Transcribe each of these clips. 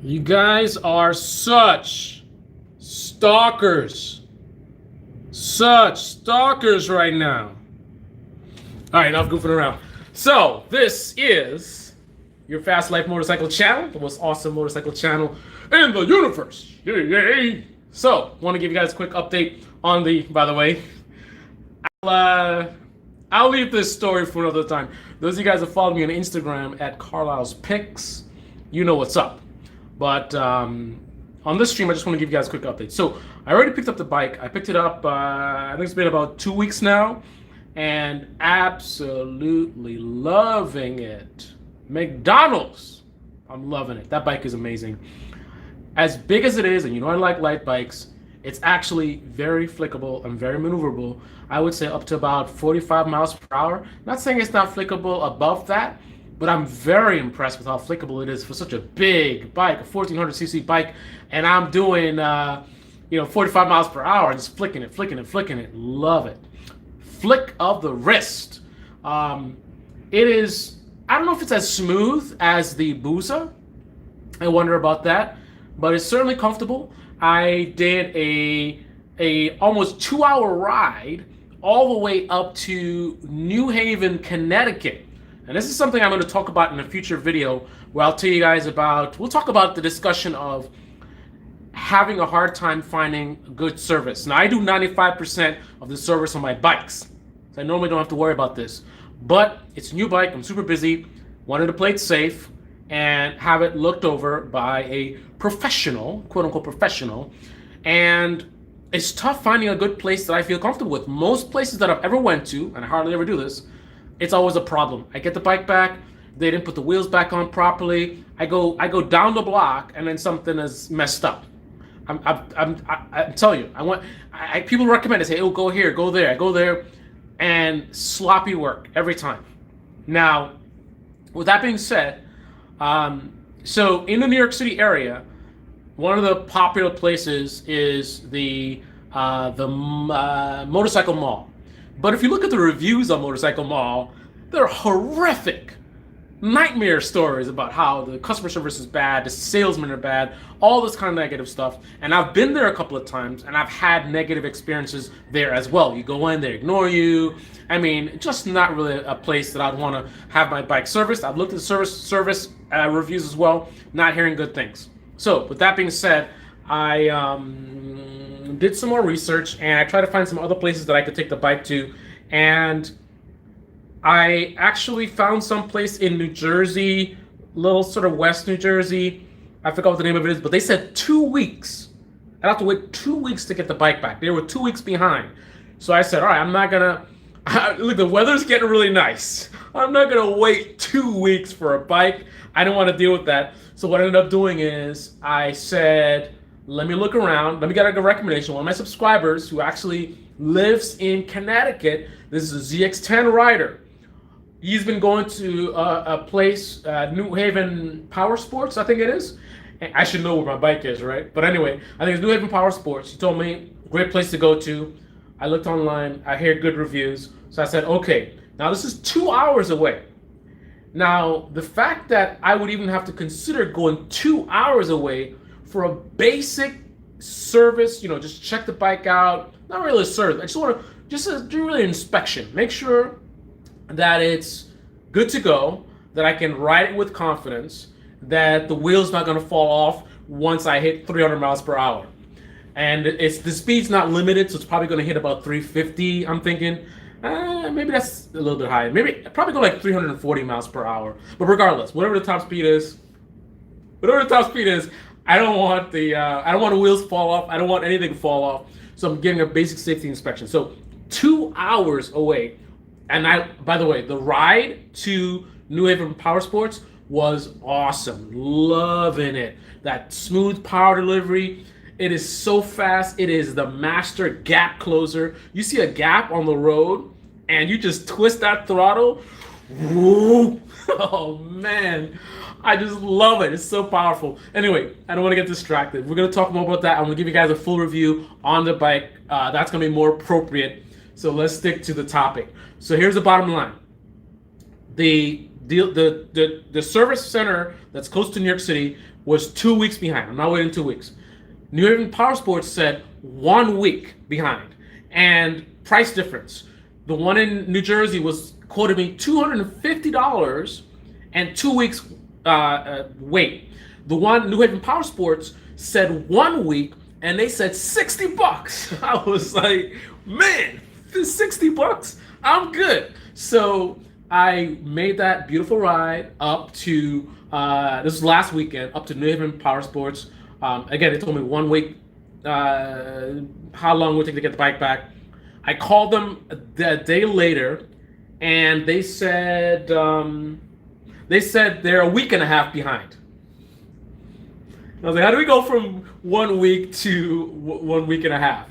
You guys are such stalkers. Such stalkers right now. All right, enough goofing around. So, this is your Fast Life motorcycle channel, the most awesome motorcycle channel in the universe. Yay! So, want to give you guys a quick update on by the way, I'll leave this story for another time. Those of you guys that follow me on Instagram at carlylespicks, you know what's up. But on this stream, I just want to give you guys a quick update. So I already picked up the bike. I picked it up, I think it's been about 2 weeks now, and absolutely loving it. McDonald's, I'm loving it. That bike is amazing. As big as it is, and you know I like light bikes, it's actually very flickable and very maneuverable. I would say up to about 45 miles per hour. Not saying it's not flickable above that, but I'm very impressed with how flickable it is for such a big bike, a 1400cc bike, and I'm doing 45 miles per hour and just flicking it. Love it. Flick of the wrist. It is, I don't know if it's as smooth as the Busa. I wonder about that, but it's certainly comfortable. I did a almost 2-hour ride all the way up to New Haven, Connecticut. And this is something I'm going to talk about in a future video where I'll tell you guys we'll talk about the discussion of having a hard time finding good service. Now, I do 95% of the service on my bikes, so I normally don't have to worry about this. But it's a new bike, I'm super busy, wanted to play it safe and have it looked over by a professional, quote unquote professional. And it's tough finding a good place that I feel comfortable with. Most places that I've ever went to, and I hardly ever do this, it's always a problem. I get the bike back, they didn't put the wheels back on properly. I go down the block and then something is messed up. I'm telling you, people recommend it. Say, oh, go here, go there. I go there, and sloppy work every time. Now, with that being said, so in the New York City area, one of the popular places is the Motorcycle Mall. But if you look at the reviews on Motorcycle Mall, they're horrific. Nightmare stories about how the customer service is bad, the salesmen are bad, all this kind of negative stuff. And I've been there a couple of times, and I've had negative experiences there as well. You go in, they ignore you. I mean, just not really a place that I'd want to have my bike serviced. I've looked at the service reviews as well, not hearing good things. So with that being said, I did some more research and I tried to find some other places that I could take the bike to, and I actually found some place in New Jersey, little sort of West New Jersey. I forgot what the name of it is, but they said 2 weeks. I'd have to wait 2 weeks to get the bike back. They were 2 weeks behind. So I said, all right, I'm not gonna, look, the weather's getting really nice. I'm not gonna wait 2 weeks for a bike. I didn't want to deal with that. So what I ended up doing is I said, let me look around. Let me get a recommendation. One of my subscribers who actually lives in Connecticut, this is a Zx14r rider. He's been going to a place, New Haven Power Sports, I think it is. I should know where my bike is, right? But anyway, I think it's New Haven Power Sports. He told me, great place to go to. I looked online. I heard good reviews. So I said, okay, now this is 2 hours away. Now, the fact that I would even have to consider going 2 hours away for a basic service, just check the bike out, not really a service. I just want to do really an inspection. Make sure that it's good to go, that I can ride it with confidence, that the wheel's not going to fall off once I hit 300 miles per hour. And the speed's not limited, so it's probably going to hit about 350, I'm thinking. Maybe that's a little bit high. Probably go like 340 miles per hour. But regardless, whatever the top speed is, I don't want the wheels to fall off. I don't want anything to fall off. So I'm getting a basic safety inspection. So 2 hours away. And by the way, the ride to New Haven Power Sports was awesome. Loving it. That smooth power delivery. It is so fast. It is the master gap closer. You see a gap on the road and you just twist that throttle. Woo! Oh man, I just love it. It's so powerful. Anyway, I don't want to get distracted. We're going to talk more about that. I'm going to give you guys a full review on the bike. That's going to be more appropriate. So let's stick to the topic. So here's the bottom line. The service center that's close to New York City was 2 weeks behind. I'm not waiting 2 weeks. New Haven Power Sports said 1 week behind. And price difference. The one in New Jersey was quoted me $250 and 2 weeks wait. The one New Haven Power Sports said 1 week and they said $60. I was like, man, $60? I'm good. So I made that beautiful ride up to this was last weekend, up to New Haven Power Sports. Again, they told me 1 week how long it would take to get the bike back. I called them a day later, and they said they're a week and a half behind. I was like, how do we go from 1 week to 1 week and a half?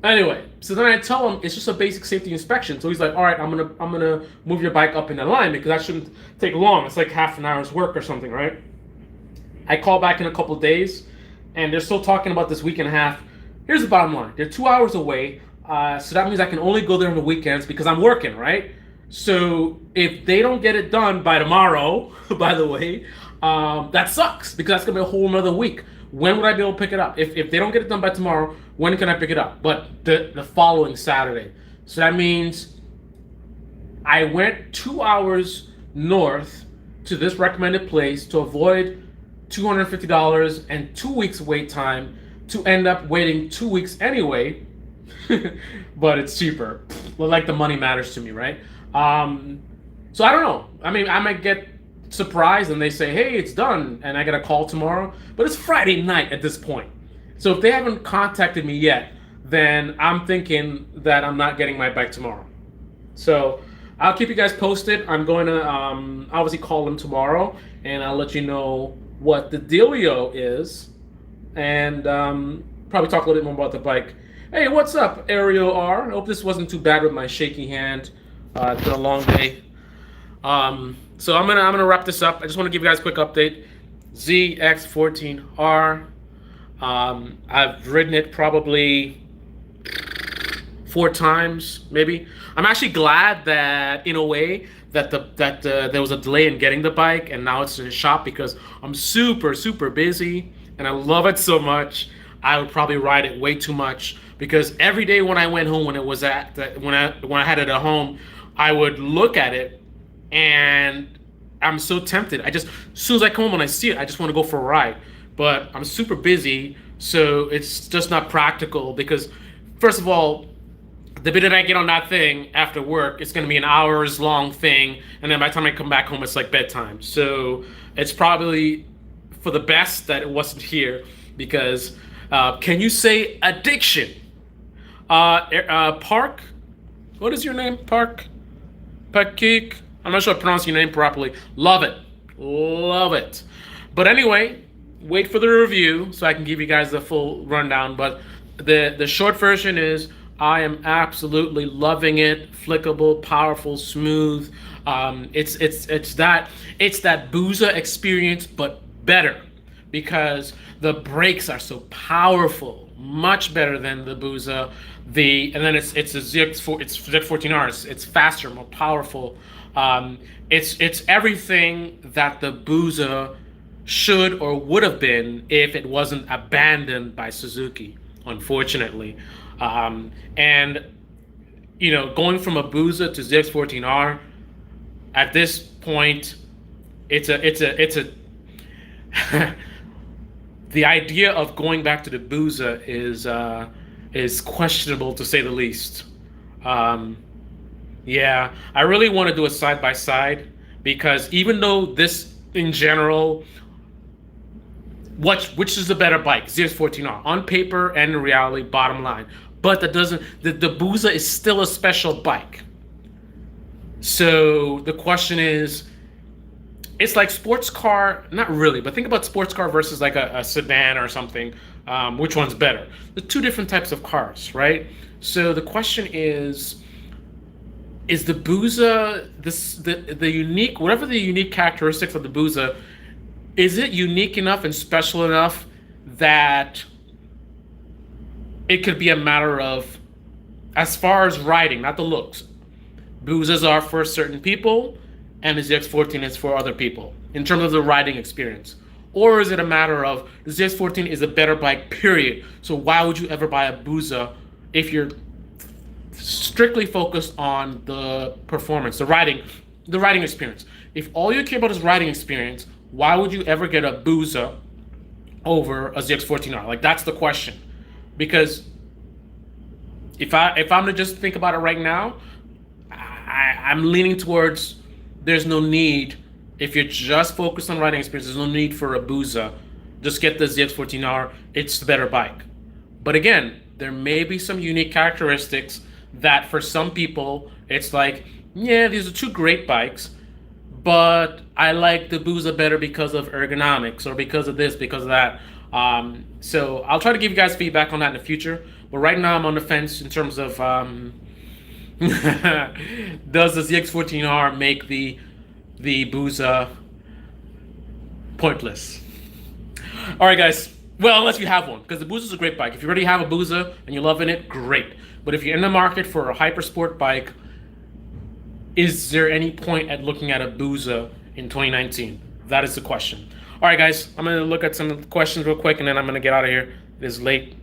Anyway, so then I tell him it's just a basic safety inspection. So he's like, all right, I'm gonna move your bike up in alignment because that shouldn't take long. It's like half an hour's work or something, right? I call back in a couple of days, and they're still talking about this week and a half. Here's the bottom line: they're 2 hours away, so that means I can only go there on the weekends because I'm working, right? So if they don't get it done by tomorrow, by the way, that sucks because that's gonna be a whole another week. When would I be able to pick it up? If they don't get it done by tomorrow, when can I pick it up? But the following Saturday. So that means I went 2 hours north to this recommended place to avoid $250 and 2 weeks wait time to end up waiting 2 weeks anyway. But it's cheaper. Well, like the money matters to me, right? So I don't know. I mean, I might get surprised and they say, hey, it's done, and I get a call tomorrow. But it's Friday night at this point. So if they haven't contacted me yet, then I'm thinking that I'm not getting my bike tomorrow. So I'll keep you guys posted. I'm going to obviously call them tomorrow, and I'll let you know what the dealio is, and probably talk a little bit more about the bike. Hey, what's up, Ariel R? I hope this wasn't too bad with my shaky hand. It's been a long day. So I'm gonna wrap this up. I just want to give you guys a quick update. Zx14r. I've ridden it probably 4 times, maybe. I'm actually glad that, in a way, that there was a delay in getting the bike, and now it's in the shop because I'm super busy, and I love it so much. I would probably ride it way too much because every day when I went home, when I had it at home, I would look at it, and I'm so tempted. As soon as I come home and I see it, I just want to go for a ride. But I'm super busy, so it's just not practical because, first of all, the minute I get on that thing after work, it's going to be an hours long thing, and then by the time I come back home, it's like bedtime. So it's probably for the best that it wasn't here because, can you say addiction? Park? What is your name? Park? Pakik? I'm not sure I pronounced your name properly. Love it. Love it. But anyway, wait for the review so I can give you guys the full rundown. But the short version is I am absolutely loving it. Flickable, powerful, smooth. It's that Booza experience, but better because the brakes are so powerful, much better than the Booza. And then it's a Zx14r. It's faster, more powerful. It's everything that the Booza should or would have been if it wasn't abandoned by Suzuki, unfortunately. And you know, going from a Booza to Zx14r at this point, it's a the idea of going back to the Booza is questionable, to say the least. Yeah, I really want to do a side-by-side because even though this, in general, which is the better bike, Zx14r, on paper and in reality, bottom line. But that doesn't, the Booza is still a special bike. So the question is, it's like sports car, not really, but think about sports car versus like a sedan or something. Which one's better? The 2 different types of cars, right? So the question is the Booza, the unique, whatever the unique characteristics of the Booza, is it unique enough and special enough that it could be a matter of, as far as riding, not the looks, Boozas are for certain people and the ZX14 is for other people in terms of the riding experience? Or is it a matter of the ZX14 is a better bike, period? So why would you ever buy a Booza if you're strictly focused on the performance, the riding experience? If all you care about is riding experience, why would you ever get a Booza over a ZX14R? Like, that's the question. Because if I'm to just think about it right now, I'm leaning towards there's no need. If you're just focused on riding experience, there's no need for a Booza. Just get the ZX14R. It's the better bike. But again, there may be some unique characteristics that for some people, it's like, yeah, these are two great bikes, but I like the Booza better because of ergonomics or because of this, because of that. So I'll try to give you guys feedback on that in the future. But right now I'm on the fence in terms of does the ZX14R make the Booza pointless? All right, guys. Well, unless you have one, because the Booza's a great bike. If you already have a Booza and you're loving it, great. But if you're in the market for a hypersport bike, is there any point at looking at a Booza in 2019? That is the question. All right, guys. I'm going to look at some questions real quick, and then I'm going to get out of here. It is late.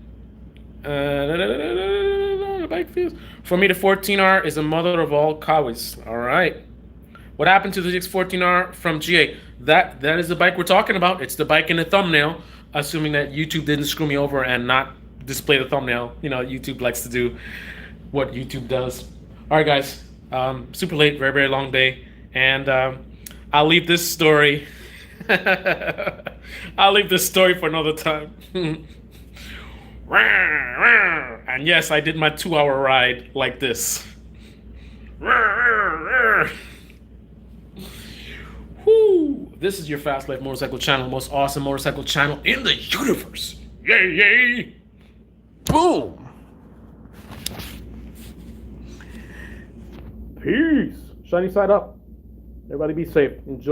The bike feels. For me, the 14R is the mother of all cowies. All right. What happened to the ZX14R from GA? That is the bike we're talking about. It's the bike in the thumbnail, assuming that YouTube didn't screw me over and not display the thumbnail. You know, YouTube likes to do what YouTube does. All right, guys. Super late, very, very long day. And I'll leave this story. I'll leave this story for another time. And yes, I did my 2-hour ride like this. Whoo! This is your Fast Life Motorcycle channel, most awesome motorcycle channel in the universe. Yay, yay! Boom! Peace. Shiny side up. Everybody be safe. Enjoy.